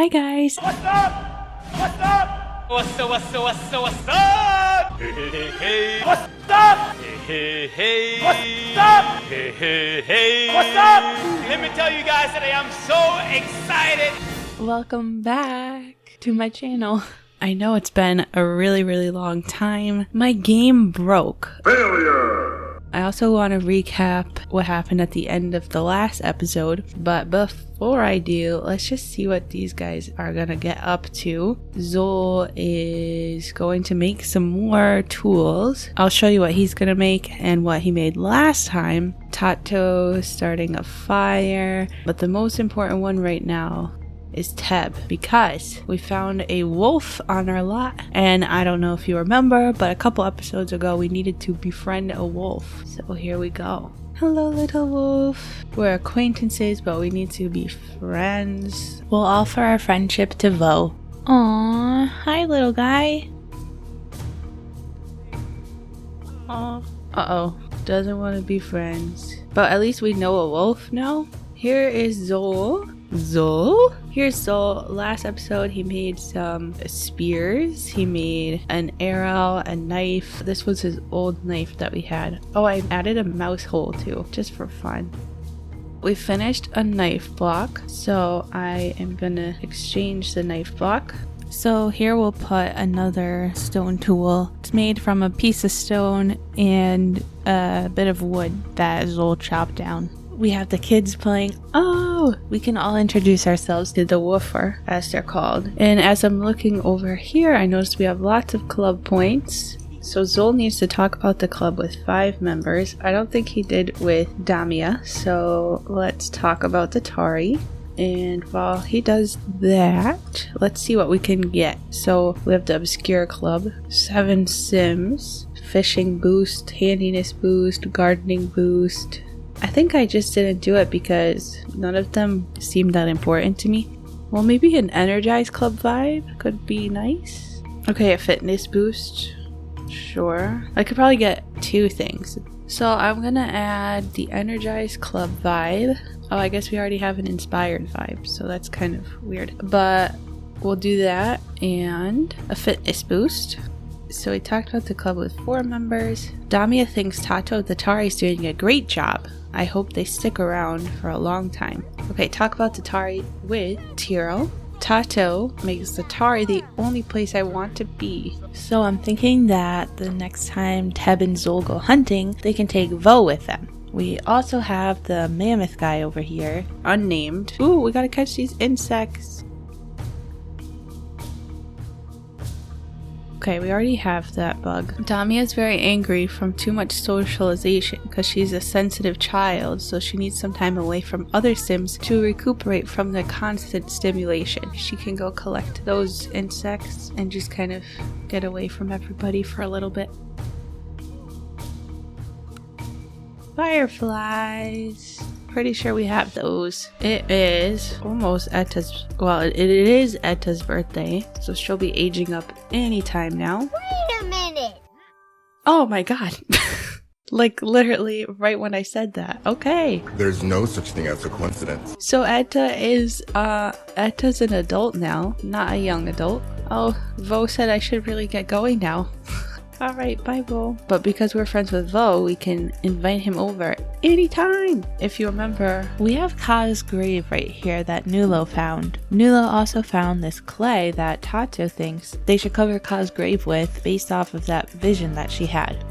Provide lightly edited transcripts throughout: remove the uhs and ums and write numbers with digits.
Hi guys! What's up? What's up? What's up? What's up? What's up? What's up? Hey, hey, hey. What's up? Hey, hey, hey. What's up? Hey, hey, hey. What's up? Let me tell you guys that I am so excited. Welcome back to my channel. I know it's been a really long time. My game broke. Failure! I also want to recap what happened at the end of the last episode, but before I do, let's just see what these guys are gonna get up to. Zol is going to make some more tools. I'll show you what he's gonna make and what he made last time. Tato starting a fire, but the most important one right now is Teb, because we found a wolf on our lot, and I don't know if you remember, but a couple episodes ago we needed to befriend a wolf. So here we go. Hello little wolf. We're acquaintances, but we need to be friends. We'll offer our friendship to Vo. Aww, hi little guy. Aww. Uh-oh, doesn't want to be friends. But at least we know a wolf now. Here is Zol. Zol? Here's Zol. Last episode he made some spears. He made an arrow, a knife. This was his old knife that we had. Oh, I added a mouse hole too, just for fun. We finished a knife block, so I am gonna exchange the knife block. So here we'll put another stone tool. It's made from a piece of stone and a bit of wood that Zol chopped down. We have the kids playing. Oh, we can all introduce ourselves to the woofer, as they're called. And as I'm looking over here, I noticed we have lots of club points. So Zol needs to talk about the club with 5 members. I don't think he did with Damia, so let's talk about the Tari. And while he does that, let's see what we can get. So we have the Obscure Club, 7 Sims, Fishing Boost, Handiness Boost, Gardening Boost. I think I just didn't do it because none of them seemed that important to me. Well, maybe an Energized Club vibe could be nice. Okay, a Fitness Boost. Sure. I could probably get 2 things. So I'm gonna add the Energized Club vibe. Oh, I guess we already have an Inspired vibe, so that's kind of weird. But we'll do that and a Fitness Boost. So we talked about the club with 4 members. Damia thinks Tato the Tari is doing a great job. I hope they stick around for a long time. Okay, talk about the Tari with Tiro. Tato makes the Tari the only place I want to be. So I'm thinking that the next time Teb and Zol go hunting, they can take Vo with them. We also have the mammoth guy over here, unnamed. Ooh, we gotta catch these insects. Okay, we already have that bug. Damia is very angry from too much socialization because she's a sensitive child, so she needs some time away from other Sims to recuperate from the constant stimulation. She can go collect those insects and just kind of get away from everybody for a little bit. Fireflies. Pretty sure we have those. It is almost Etta's, well, it is Etta's birthday, so she'll be aging up anytime now. Wait a minute! Oh my god. Like literally right when I said that. Okay. There's no such thing as a coincidence. So Etta's an adult now, not a young adult. Oh, Vo said I should really get going now. Alright, bye Vo. But because we're friends with Vo, we can invite him over anytime. If you remember, we have Ka's grave right here that Nulo found. Nulo also found this clay that Tato thinks they should cover Ka's grave with based off of that vision that she had.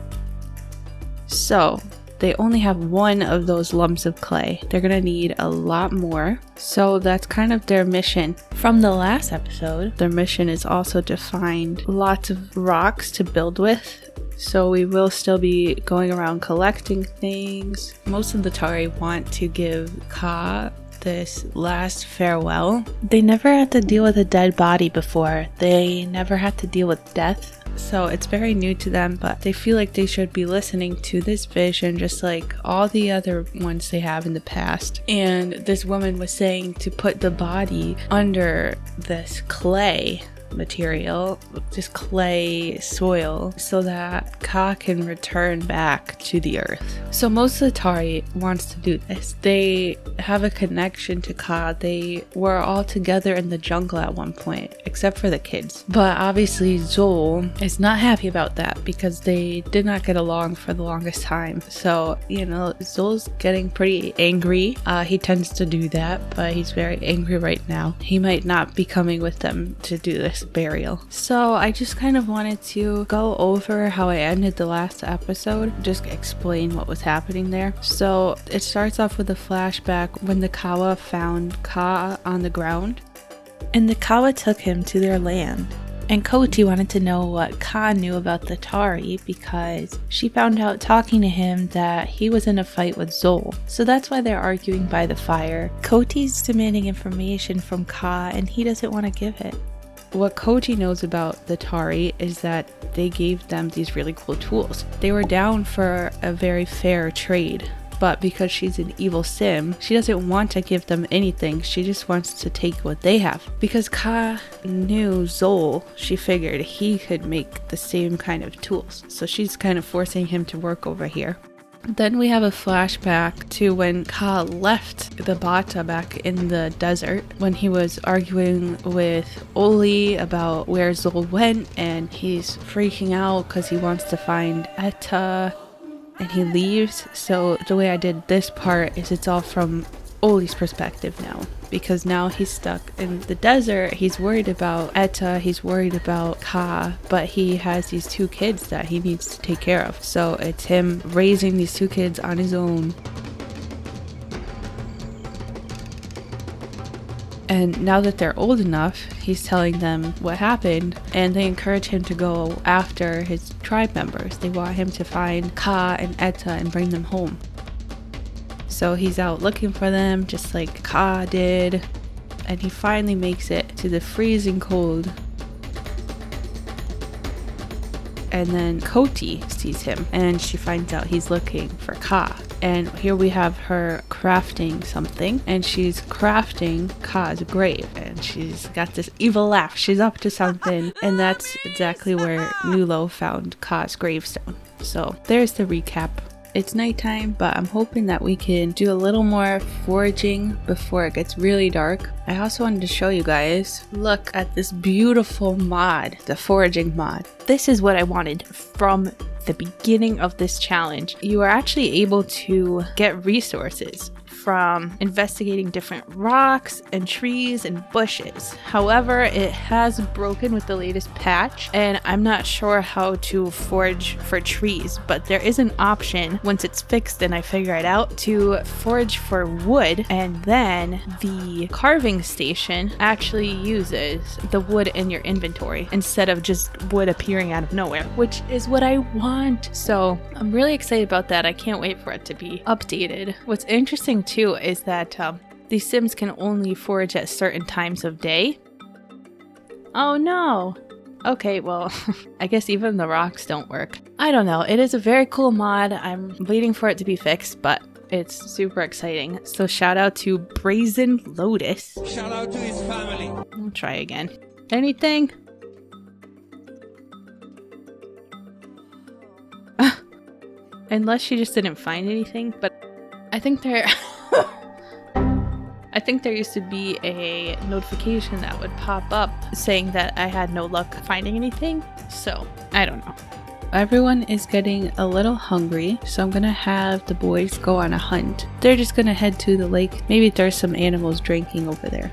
So, they only have 1 of those lumps of clay. They're gonna need a lot more. So that's kind of their mission. From the last episode, their mission is also to find lots of rocks to build with. So we will still be going around collecting things. Most of the Tari want to give Ka this last farewell. They never had to deal with a dead body before. They never had to deal with death. So it's very new to them, but they feel like they should be listening to this vision just like all the other ones they have in the past. And this woman was saying to put the body under this clay material, just clay soil, so that Ka can return back to the earth. So most of the Tari wants to do this. They have a connection to Ka. They were all together in the jungle at one point, except for the kids. But obviously Zol is not happy about that because they did not get along for the longest time. So, you know, Zol's getting pretty angry. He tends to do that, but he's very angry right now. He might not be coming with them to do this burial. So I just kind of wanted to go over how I ended the last episode, just explain what was happening there. So it starts off with a flashback when the Kawa found Ka on the ground, and the Kawa took him to their land. And Koti wanted to know what Ka knew about the Tari because she found out talking to him that he was in a fight with Zol. So that's why they're arguing by the fire. Koti's demanding information from Ka and he doesn't want to give it. What Koji knows about the Tari is that they gave them these really cool tools. They were down for a very fair trade. But because she's an evil sim, she doesn't want to give them anything. She just wants to take what they have. Because Ka knew Zol, she figured he could make the same kind of tools. So she's kind of forcing him to work over here. Then we have a flashback to when Ka left the Bata back in the desert when he was arguing with Oli about where Zol went, and he's freaking out because he wants to find Etta. And he leaves. So the way I did this part is it's all from Oli's perspective now, because now he's stuck in the desert. He's worried about Etta, he's worried about Ka, but he has these two kids that he needs to take care of. So it's him raising these two kids on his own. And now that they're old enough, he's telling them what happened, and they encourage him to go after his tribe members. They want him to find Ka and Etta and bring them home. So he's out looking for them, just like Ka did, and he finally makes it to the freezing cold. And then Koti sees him, and she finds out he's looking for Ka. And here we have her crafting something, and she's crafting Ka's grave, and she's got this evil laugh. She's up to something, and that's exactly where Nulo found Ka's gravestone. So there's the recap. It's nighttime, but I'm hoping that we can do a little more foraging before it gets really dark. I also wanted to show you guys, look at this beautiful mod, the foraging mod. This is what I wanted from the beginning of this challenge. You are actually able to get resources from investigating different rocks and trees and bushes. However, it has broken with the latest patch, and I'm not sure how to forage for trees, but there is an option once it's fixed and I figure it out to forage for wood, and then the carving station actually uses the wood in your inventory instead of just wood appearing out of nowhere, which is what I want. So I'm really excited about that. I can't wait for it to be updated. What's interesting too is that these Sims can only forage at certain times of day. Oh no! Okay, well, I guess even the rocks don't work. I don't know. It is a very cool mod. I'm waiting for it to be fixed, but it's super exciting. So shout out to Brazen Lotus. Shout out to his family. I'll try again. Anything? Unless she just didn't find anything, but I think there used to be a notification that would pop up saying that I had no luck finding anything, so I don't know. Everyone is getting a little hungry, so I'm gonna have the boys go on a hunt. They're just gonna head to the lake. Maybe there's some animals drinking over there.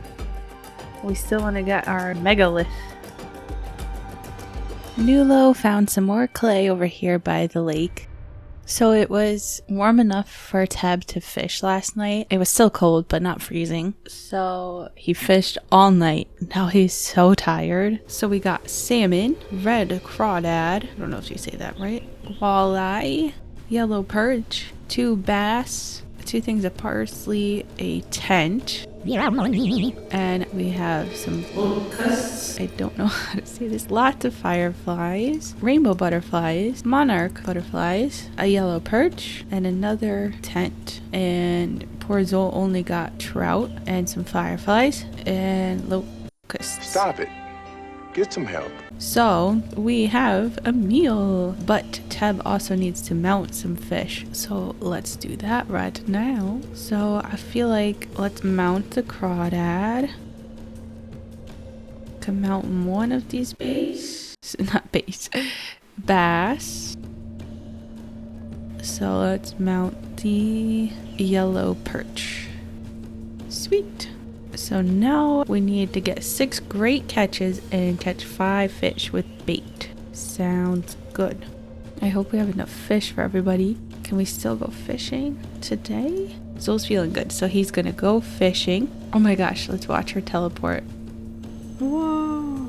We still wanna get our megalith. Nulo found some more clay over here by the lake. So it was warm enough for Tab to fish last night. It was still cold, but not freezing. So he fished all night. Now he's so tired. So we got salmon, red crawdad, I don't know if you say that right, walleye, yellow perch, 2 bass, 2 things of parsley, a tent, and we have some locusts. I don't know how to say this. Lots of fireflies, rainbow butterflies, monarch butterflies, a yellow perch, and another tent. And poor Zol only got trout and some fireflies and locusts. Stop it. Get some help. So we have a meal, but Teb also needs to mount some fish. So let's do that right now. So I feel like let's mount the crawdad. Can mount one of these bass. So let's mount the yellow perch. Sweet. So now we need to get 6 great catches and catch 5 fish with bait. Sounds good. I hope we have enough fish for everybody. Can we still go fishing today? Zoel's feeling good, so he's gonna go fishing. Oh my gosh, let's watch her teleport. Whoa.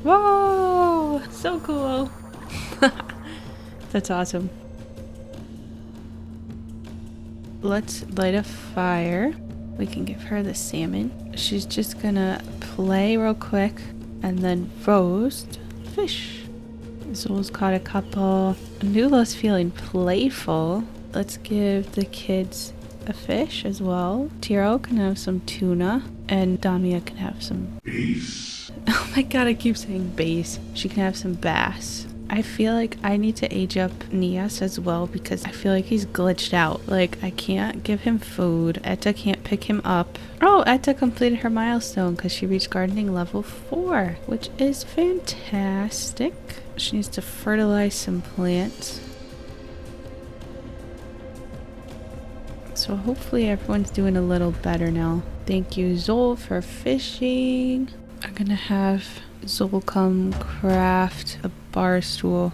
Whoa, so cool. That's awesome. Let's light a fire. We can give her the salmon. She's just gonna play real quick and then roast fish. Zoel's caught a couple. Nula's feeling playful. Let's give the kids a fish as well. Tiro can have some tuna and Damia can have some bass. Oh my god, I keep saying bass. She can have some bass. I feel like I need to age up Nias as well because I feel like he's glitched out. Like, I can't give him food. Etta can't pick him up. Oh, Etta completed her milestone because she reached gardening level 4, which is fantastic. She needs to fertilize some plants. So hopefully everyone's doing a little better now. Thank you, Zoel, for fishing. I'm gonna have Zoel come craft a bar stool.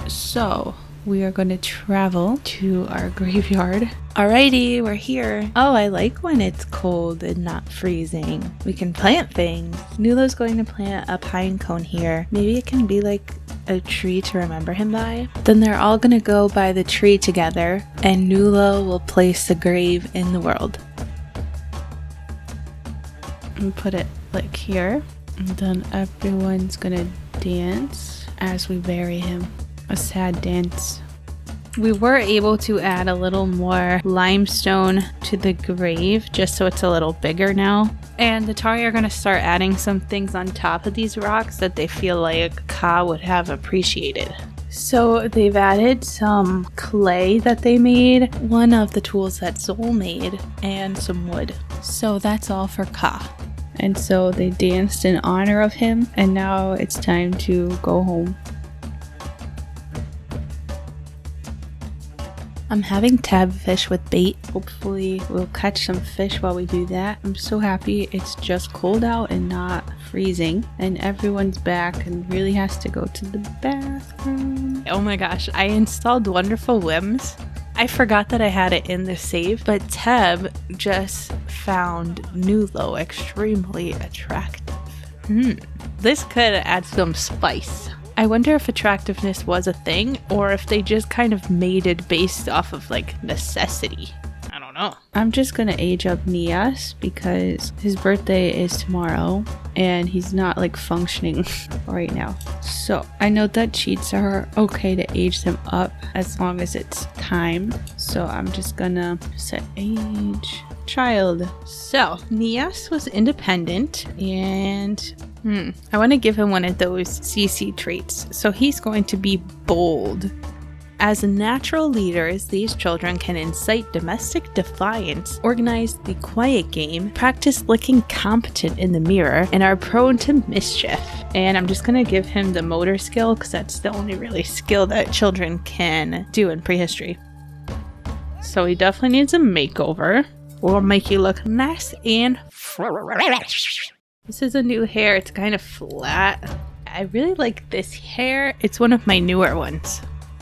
So we are going to travel to our graveyard. Alrighty, we're here. Oh, I like when it's cold and not freezing. We can plant things. Nula's going to plant a pine cone here. Maybe it can be like a tree to remember him by. Then they're all going to go by the tree together and Nula will place the grave in the world. And put it like here. And then everyone's gonna dance as we bury him. A sad dance. We were able to add a little more limestone to the grave just so it's a little bigger now. And the Tari are gonna start adding some things on top of these rocks that they feel like Ka would have appreciated. So they've added some clay that they made, one of the tools that Zoel made, and some wood. So that's all for Ka. And so they danced in honor of him, and now it's time to go home. I'm having Tab fish with bait. Hopefully we'll catch some fish while we do that. I'm so happy it's just cold out and not freezing, and everyone's back and really has to go to the bathroom. Oh my gosh, I installed Wonderful Whims. I forgot that I had it in the save, but Teb just found Nulo extremely attractive. This could add some spice. I wonder if attractiveness was a thing, or if they just kind of made it based off of like necessity. I don't know. I'm just gonna age up Nias because his birthday is tomorrow and he's not like functioning right now. So I know that cheats are okay to age them up as long as it's time. So I'm just gonna set age child. So Nias was independent and I want to give him one of those CC traits. So he's going to be bold. As natural leaders, these children can incite domestic defiance, organize the quiet game, practice looking competent in the mirror, and are prone to mischief. And I'm just going to give him the motor skill because that's the only really skill that children can do in prehistory. So he definitely needs a makeover. We'll make you look nice and fresh. This is a new hair. It's kind of flat. I really like this hair. It's one of my newer ones.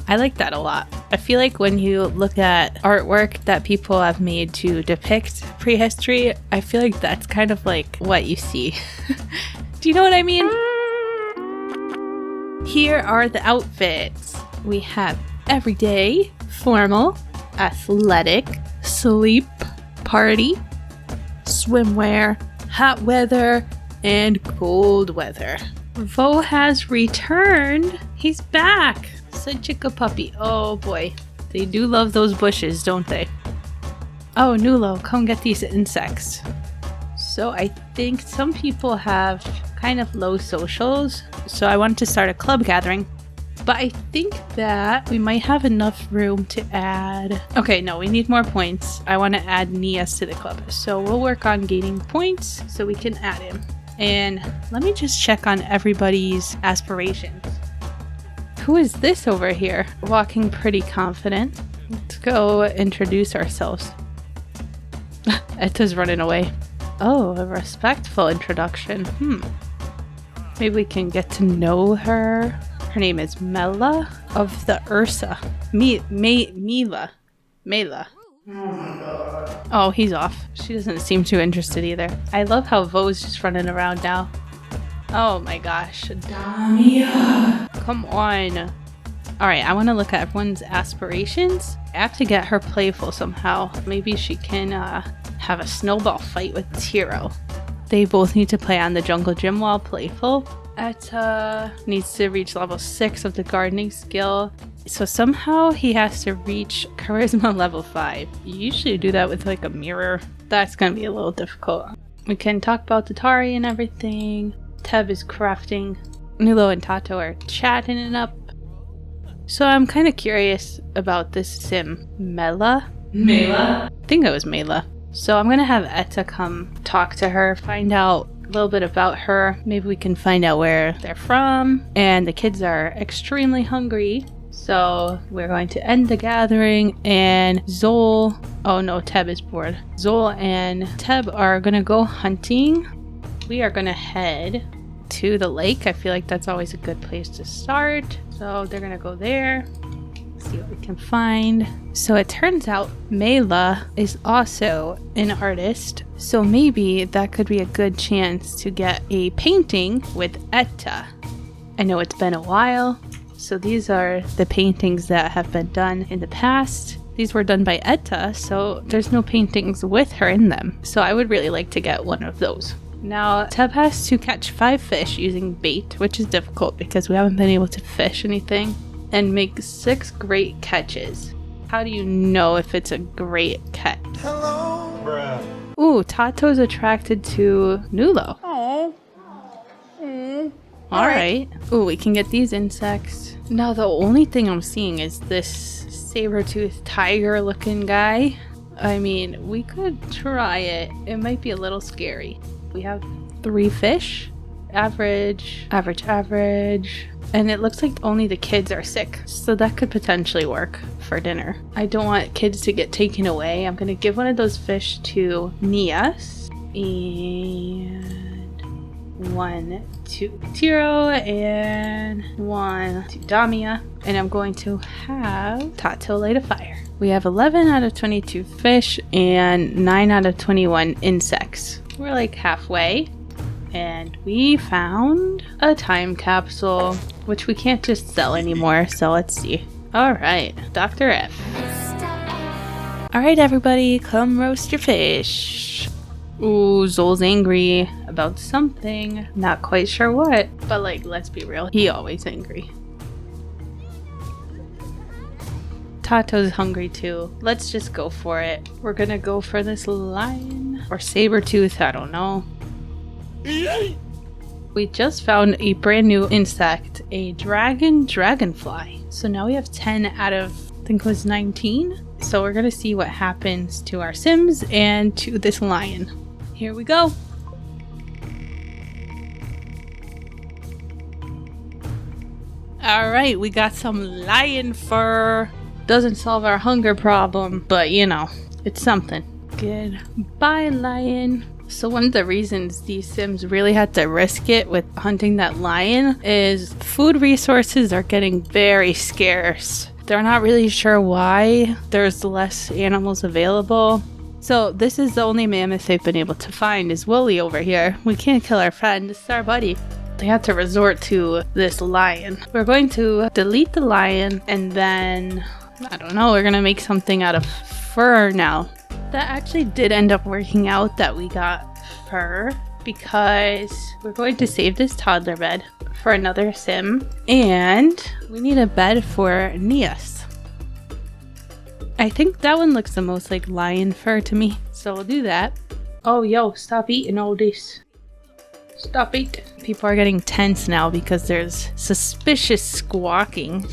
I like that a lot. I feel like when you look at artwork that people have made to depict prehistory, I feel like that's kind of like what you see. Do you know what I mean? Here are the outfits. We have everyday, formal, athletic, sleep, party, swimwear, hot weather, and cold weather. Vo has returned. He's back. Such a good puppy. Oh boy. They do love those bushes, don't they? Oh, Nulo, come get these insects. So I think some people have kind of low socials, so I wanted to start a club gathering. But I think that we might have enough room to add... Okay, no, we need more points. I want to add Nias to the club. So we'll work on gaining points so we can add him. And let me just check on everybody's aspirations. Who is this over here? Walking pretty confident. Let's go introduce ourselves. Etta's running away. Oh, a respectful introduction. Maybe we can get to know her. Her name is Mela of the Ursa. Mela. Oh, he's off. She doesn't seem too interested either. I love how Vo's just running around now. Oh my gosh. Damia. Come on. Alright, I want to look at everyone's aspirations. I have to get her playful somehow. Maybe she can have a snowball fight with Tiro. They both need to play on the jungle gym while playful. Etta needs to reach level 6 of the gardening skill. So somehow he has to reach charisma level 5. You usually do that with like a mirror. That's going to be a little difficult. We can talk about the Tari and everything. Teb is crafting. Nulo and Tato are chatting it up. So I'm kind of curious about this sim. Mela? I think it was Mela. So I'm going to have Etta come talk to her, find out a little bit about her. Maybe we can find out where they're from. And the kids are extremely hungry. So we're going to end the gathering, and Zol... Oh no, Teb is bored. Zol and Teb are going to go hunting. We are going to head to the lake. I feel like that's always a good place to start. So they're going to go there. See what we can find. So it turns out Mela is also an artist, so maybe that could be a good chance to get a painting with Etta. I know it's been a while, so these are the paintings that have been done in the past. These were done by Etta, so there's no paintings with her in them. So I would really like to get one of those. Now, Teb has to catch 5 fish using bait, which is difficult because we haven't been able to fish anything. And make 6 great catches. How do you know if it's a great catch? Hello, bruh. Ooh, Tato's attracted to Nulo. Alright. Ooh, we can get these insects. Now, the only thing I'm seeing is this saber-toothed tiger looking guy. I mean, we could try it. It might be a little scary. We have 3 fish. Average. And it looks like only the kids are sick, so that could potentially work for dinner. I don't want kids to get taken away. I'm gonna give one of those fish to Nias, and 1 to Tiro, and 1 to Damia, and I'm going to have Tato light a fire. We have 11 out of 22 fish and 9 out of 21 insects. We're like halfway. And we found a time capsule, which we can't just sell anymore, so let's see. Alright, Dr. F. Alright everybody, come roast your fish. Ooh, Zol's angry about something. Not quite sure what, but like, let's be real, he always angry. Tato's hungry too. Let's just go for it. We're gonna go for this lion, or saber-tooth, I don't know. We just found a brand new insect, a dragonfly. So now we have 10 out of, I think it was 19. So we're gonna see what happens to our Sims and to this lion. Here we go. Alright, we got some lion fur. Doesn't solve our hunger problem, but you know, it's something. Goodbye, lion. So one of the reasons these Sims really had to risk it with hunting that lion is food resources are getting very scarce. They're not really sure why. There's less animals available. So this is the only mammoth they've been able to find is Wooly over here. We can't kill our friend. This is our buddy. They had to resort to this lion. We're going to delete the lion and then, I don't know, we're going to make something out of fur now. That actually did end up working out that we got fur because we're going to save this toddler bed for another sim and we need a bed for Nias. I think that one looks the most like lion fur to me, so we'll do that. Oh, yo, stop eating all this. Stop eating. People are getting tense now because there's suspicious squawking.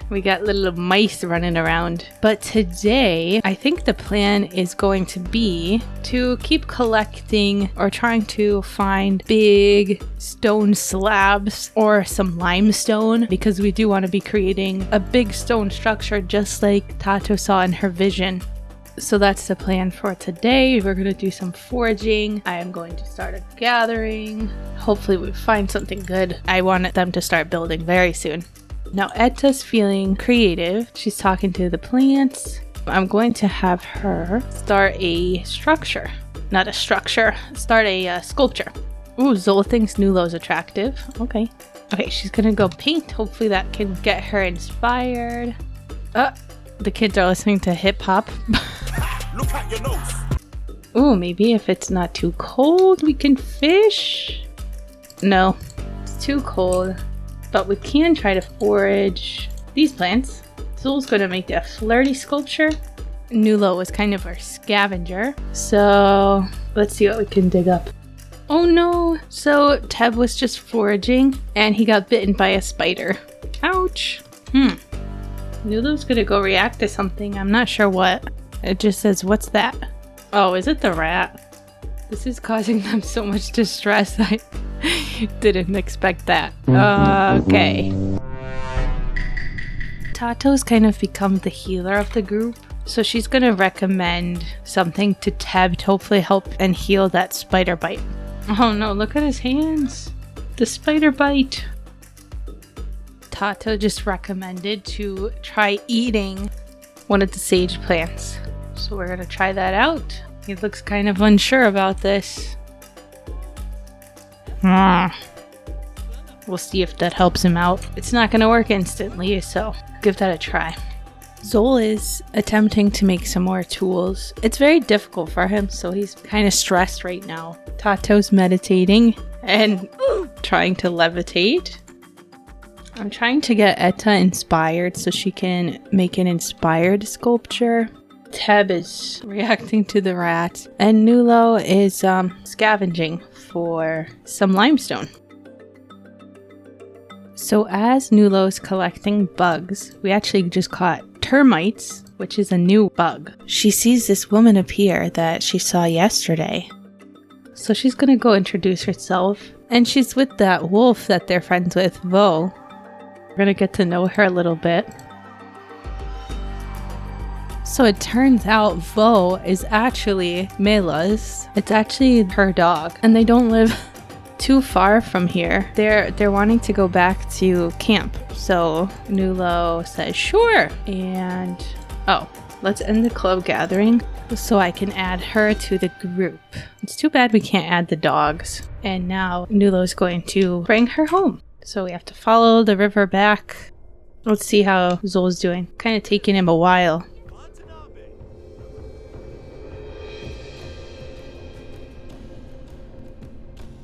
We got little mice running around. But today, I think the plan is going to be to keep collecting or trying to find big stone slabs or some limestone, because we do want to be creating a big stone structure just like Tato saw in her vision. So that's the plan for today. We're going to do some foraging. I am going to start a gathering. Hopefully we find something good. I want them to start building very soon. Now Etta's feeling creative. She's talking to the plants. I'm going to have her start a structure. Not a structure. Start a sculpture. Ooh, Zola thinks Nulo's attractive. Okay. Okay, she's going to go paint. Hopefully that can get her inspired. The kids are listening to hip hop. Look at your nose. Ooh, maybe if it's not too cold, we can fish. No, it's too cold. But we can try to forage these plants. Zul's going to make a flirty sculpture. Nulo was kind of our scavenger. So let's see what we can dig up. Oh no! So Teb was just foraging and he got bitten by a spider. Ouch! Nulo's going to go react to something. I'm not sure what. It just says, what's that? Oh, is it the rat? This is causing them so much distress. I didn't expect that. Okay. Tato's kind of become the healer of the group. So she's going to recommend something to Teb to hopefully help and heal that spider bite. Oh no, look at his hands. The spider bite. Tato just recommended to try eating one of the sage plants. So we're going to try that out. He looks kind of unsure about this. We'll see if that helps him out. It's not going to work instantly, so give that a try. Zol is attempting to make some more tools. It's very difficult for him, so he's kind of stressed right now. Tato's meditating and trying to levitate. I'm trying to get Etta inspired so she can make an inspired sculpture. Teb is reacting to the rat, and Nulo is scavenging for some limestone. So as Nulo's collecting bugs, we actually just caught termites, which is a new bug. She sees this woman appear that she saw yesterday. So she's gonna go introduce herself, and she's with that wolf that they're friends with, Vo. We're gonna get to know her a little bit. So it turns out Vo is actually Mela's. It's actually her dog, and they don't live too far from here. They're wanting to go back to camp. So Nulo says sure, and let's end the club gathering so I can add her to the group. It's too bad we can't add the dogs. And now Nulo's going to bring her home. So we have to follow the river back. Let's see how Zol's doing. Kind of taking him a while.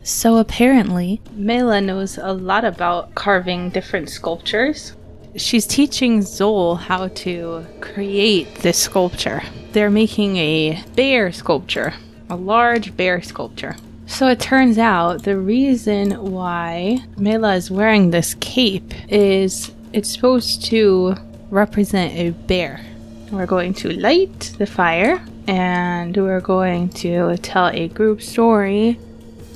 So apparently, Mela knows a lot about carving different sculptures. She's teaching Zol how to create this sculpture. They're making a bear sculpture, a large bear sculpture. So it turns out the reason why Mela is wearing this cape is it's supposed to represent a bear. We're going to light the fire and we're going to tell a group story,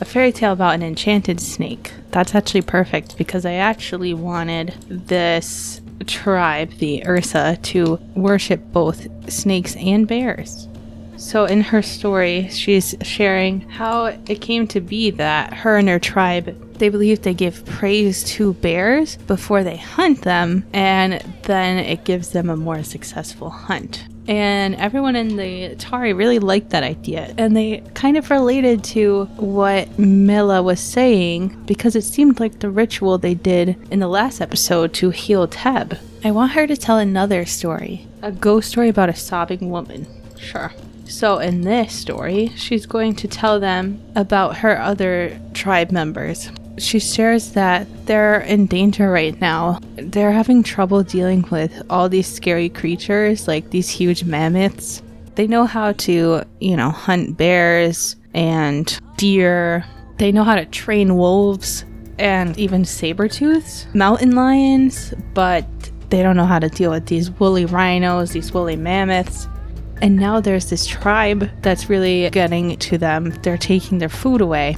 a fairy tale about an enchanted snake. That's actually perfect because I actually wanted this tribe, the Ursa, to worship both snakes and bears. So in her story, she's sharing how it came to be that her and her tribe, they believe they give praise to bears before they hunt them, and then it gives them a more successful hunt. And everyone in the Atari really liked that idea, and they kind of related to what Mela was saying because it seemed like the ritual they did in the last episode to heal Teb. I want her to tell another story, a ghost story about a sobbing woman. Sure. So in this story, she's going to tell them about her other tribe members. She shares that they're in danger right now. They're having trouble dealing with all these scary creatures, like these huge mammoths. They know how to, hunt bears and deer. They know how to train wolves and even saber-tooths, mountain lions, but they don't know how to deal with these woolly rhinos, these woolly mammoths. And now there's this tribe that's really getting to them. They're taking their food away.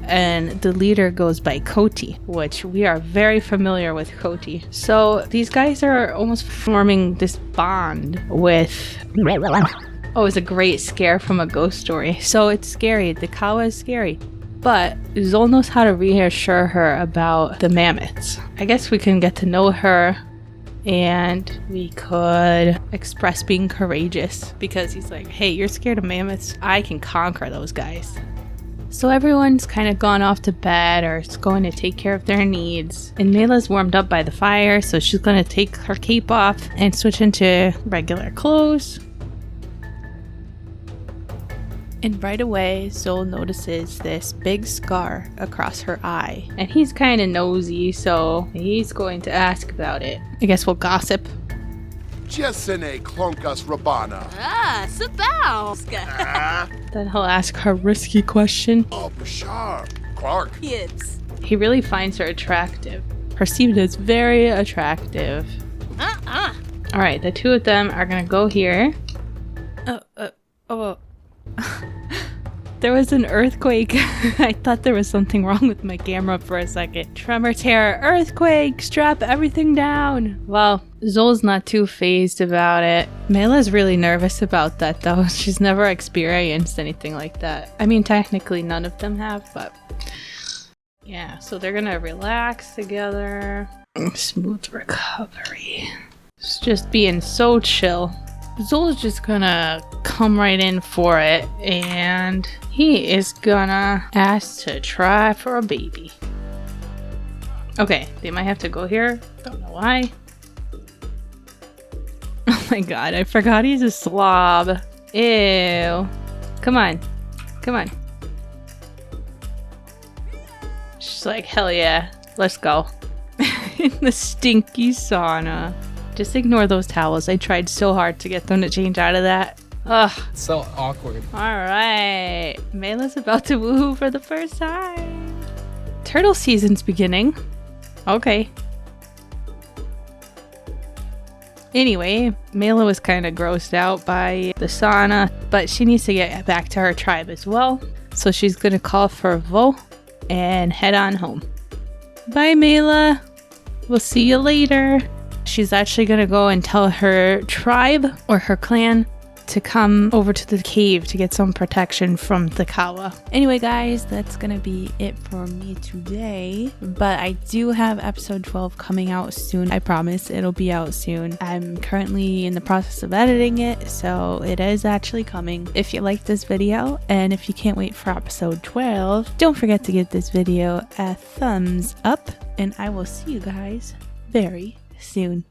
And the leader goes by Koti, which we are very familiar with Koti. So these guys are almost forming this bond with... Oh, it's a great scare from a ghost story. So it's scary. The Kawa is scary. But Zol knows how to reassure her about the mammoths. I guess we can get to know her and we could express being courageous because he's like, hey, you're scared of mammoths? I can conquer those guys. So everyone's kind of gone off to bed or is going to take care of their needs. And Mela's warmed up by the fire, so she's going to take her cape off and switch into regular clothes. And right away, Zol notices this big scar across her eye. And he's kind of nosy, so he's going to ask about it. I guess we'll gossip. Jesene Klonkas Rabana. Sabowska. Then he'll ask her risky question. Oh, Bashar. Clark. Kids. He really finds her attractive. Perceived as very attractive. Alright, the two of them are gonna go here. There was an earthquake. I thought there was something wrong with my camera for a second. Tremor, terror, earthquake, strap everything down. Well, Zol's not too phased about it. Mela's really nervous about that though. She's never experienced anything like that. I mean, technically none of them have, but yeah, so they're gonna relax together. Smooth recovery. It's just being so chill. Zol's just gonna come right in for it, and he is gonna ask to try for a baby. Okay, they might have to go here. Don't know why. Oh my god, I forgot he's a slob. Ew. Come on. Come on. She's like, hell yeah. Let's go. In the stinky sauna. Just ignore those towels. I tried so hard to get them to change out of that. Ugh. It's so awkward. Alright. Mela's about to woohoo for the first time. Turtle season's beginning. Okay. Anyway, Mela was kind of grossed out by the sauna, but she needs to get back to her tribe as well. So she's gonna call for Vo and head on home. Bye, Mela. We'll see you later. She's actually gonna go and tell her tribe or her clan to come over to the cave to get some protection from the Kawa. Anyway, guys, that's gonna be it for me today. But I do have episode 12 coming out soon. I promise it'll be out soon. I'm currently in the process of editing it, so it is actually coming. If you like this video and if you can't wait for episode 12, don't forget to give this video a thumbs up, and I will see you guys very soon.